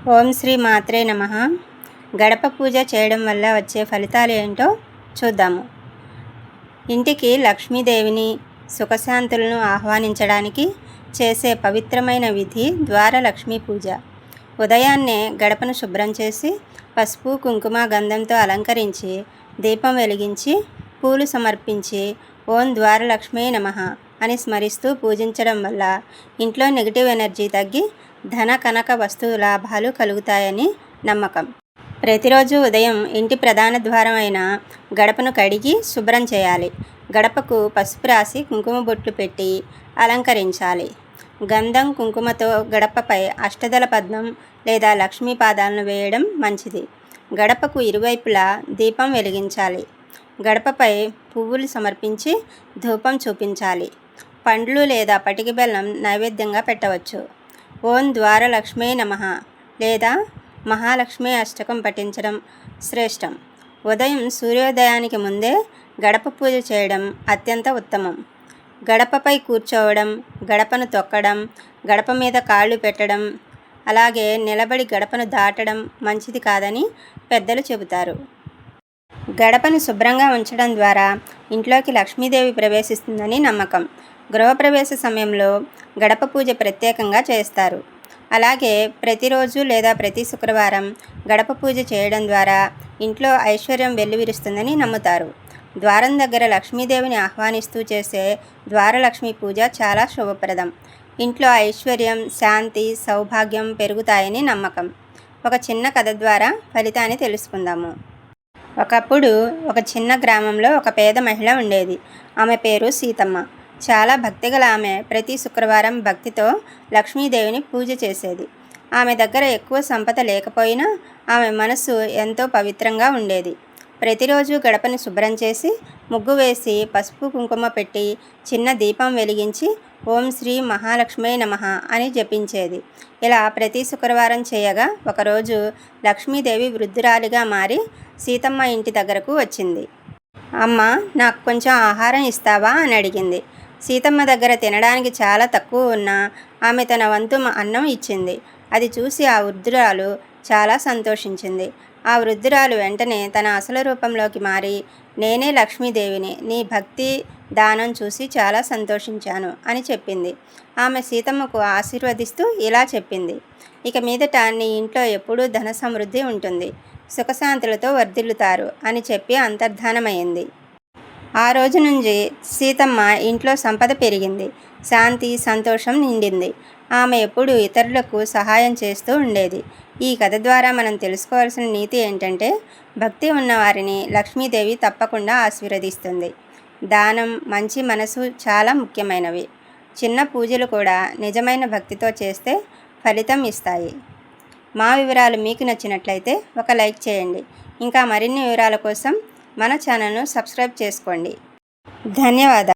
ఓం శ్రీ మాత్రే నమః. గడప పూజ చేయడం వల్ల వచ్చే ఫలితాలు ఏంటో చూద్దాము. ఇంటికి లక్ష్మీదేవిని, సుఖశాంతులను ఆహ్వానించడానికి చేసే పవిత్రమైన విధి ద్వారలక్ష్మీ పూజ. ఉదయాన్నే గడపను శుభ్రం చేసి పసుపు, కుంకుమ, గంధంతో అలంకరించి దీపం వెలిగించి పూలు సమర్పించి ఓం ద్వారలక్ష్మీ నమః అని స్మరిస్తూ పూజించడం వల్ల ఇంట్లో నెగిటివ్ ఎనర్జీ తగ్గి ధన కనక వస్తు లాభాలు కలుగుతాయని నమ్మకం. ప్రతిరోజు ఉదయం ఇంటి ప్రధాన ద్వారం అయిన గడపను కడిగి శుభ్రం చేయాలి. గడపకు పసుపు రాసి కుంకుమ బొట్లు పెట్టి అలంకరించాలి. గంధం, కుంకుమతో గడపపై అష్టదళ పద్మం లేదా లక్ష్మీ పాదాలను వేయడం మంచిది. గడపకు ఇరువైపులా దీపం వెలిగించాలి. గడపపై పువ్వులు సమర్పించి ధూపం చూపించాలి. పండ్లు లేదా పటిక బెల్లం నైవేద్యంగా పెట్టవచ్చు. ఓం ద్వారలక్ష్మీ నమః లేదా మహాలక్ష్మి అష్టకం పఠించడం శ్రేష్టం. ఉదయం సూర్యోదయానికి ముందే గడప పూజ చేయడం అత్యంత ఉత్తమం. గడపపై కూర్చోవడం, గడపను తొక్కడం, గడప మీద కాళ్ళు పెట్టడం, అలాగే నిలబడి గడపను దాటడం మంచిది కాదని పెద్దలు చెబుతారు. గడపను శుభ్రంగా ఉంచడం ద్వారా ఇంట్లోకి లక్ష్మీదేవి ప్రవేశిస్తుందని నమ్మకం. గృహప్రవేశ సమయంలో గడప పూజ ప్రత్యేకంగా చేస్తారు. అలాగే ప్రతిరోజు లేదా ప్రతి శుక్రవారం గడప పూజ చేయడం ద్వారా ఇంట్లో ఐశ్వర్యం వెల్లివిరుస్తుందని నమ్ముతారు. ద్వారం దగ్గర లక్ష్మీదేవిని ఆహ్వానిస్తూ చేసే ద్వారలక్ష్మి పూజ చాలా శుభప్రదం. ఇంట్లో ఐశ్వర్యం, శాంతి, సౌభాగ్యం పెరుగుతాయని నమ్మకం. ఒక చిన్న కథ ద్వారా ఫలితాన్ని తెలుసుకుందాము. ఒకప్పుడు ఒక చిన్న గ్రామంలో ఒక పేద మహిళ ఉండేది. ఆమె పేరు సీతమ్మ. చాలా భక్తిగల ఆమె ప్రతి శుక్రవారం భక్తితో లక్ష్మీదేవిని పూజ చేసేది. ఆమె దగ్గర ఎక్కువ సంపద లేకపోయినా ఆమె మనసు ఎంతో పవిత్రంగా ఉండేది. ప్రతిరోజు గడపని శుభ్రం చేసి ముగ్గు వేసి పసుపు కుంకుమ పెట్టి చిన్న దీపం వెలిగించి ఓం శ్రీ మహాలక్ష్మీ నమః అని జపించేది. ఇలా ప్రతి శుక్రవారం చేయగా ఒకరోజు లక్ష్మీదేవి వృద్ధురాలిగా మారి సీతమ్మ ఇంటి దగ్గరకు వచ్చింది. అమ్మ, నాకు కొంచెం ఆహారం ఇస్తావా అని అడిగింది. సీతమ్మ దగ్గర తినడానికి చాలా తక్కువ ఉన్నా ఆమె తన వంతు అన్నం ఇచ్చింది. అది చూసి ఆ వృద్ధురాలు చాలా సంతోషించింది. ఆ వృద్ధురాలు వెంటనే తన అసలు రూపంలోకి మారి, నేనే లక్ష్మీదేవిని, నీ భక్తి దానం చూసి చాలా సంతోషించాను అని చెప్పింది. ఆమె సీతమ్మకు ఆశీర్వదిస్తూ ఇలా చెప్పింది, ఇక మీదట నీ ఇంట్లో ఎప్పుడూ ధన సమృద్ధి ఉంటుంది, సుఖశాంతులతో వర్ధిల్లుతారు అని చెప్పి అంతర్ధానమైంది. ఆ రోజు నుంచి సీతమ్మ ఇంట్లో సంపద పెరిగింది, శాంతి, సంతోషం నిండింది. ఆమె ఎప్పుడూ ఇతరులకు సహాయం చేస్తూ ఉండేది. ఈ కథ ద్వారా మనం తెలుసుకోవాల్సిన నీతి ఏంటంటే, భక్తి ఉన్నవారిని లక్ష్మీదేవి తప్పకుండా ఆశీర్వదిస్తుంది. దానం, మంచి మనసు చాలా ముఖ్యమైనవి. చిన్న పూజలు కూడా నిజమైన భక్తితో చేస్తే ఫలితం ఇస్తాయి. మా వివరాలు మీకు నచ్చినట్లయితే ఒక లైక్ చేయండి. ఇంకా మరిన్ని వివరాల కోసం మన ఛానల్ను సబ్స్క్రైబ్ చేసుకోండి. ధన్యవాదాలు.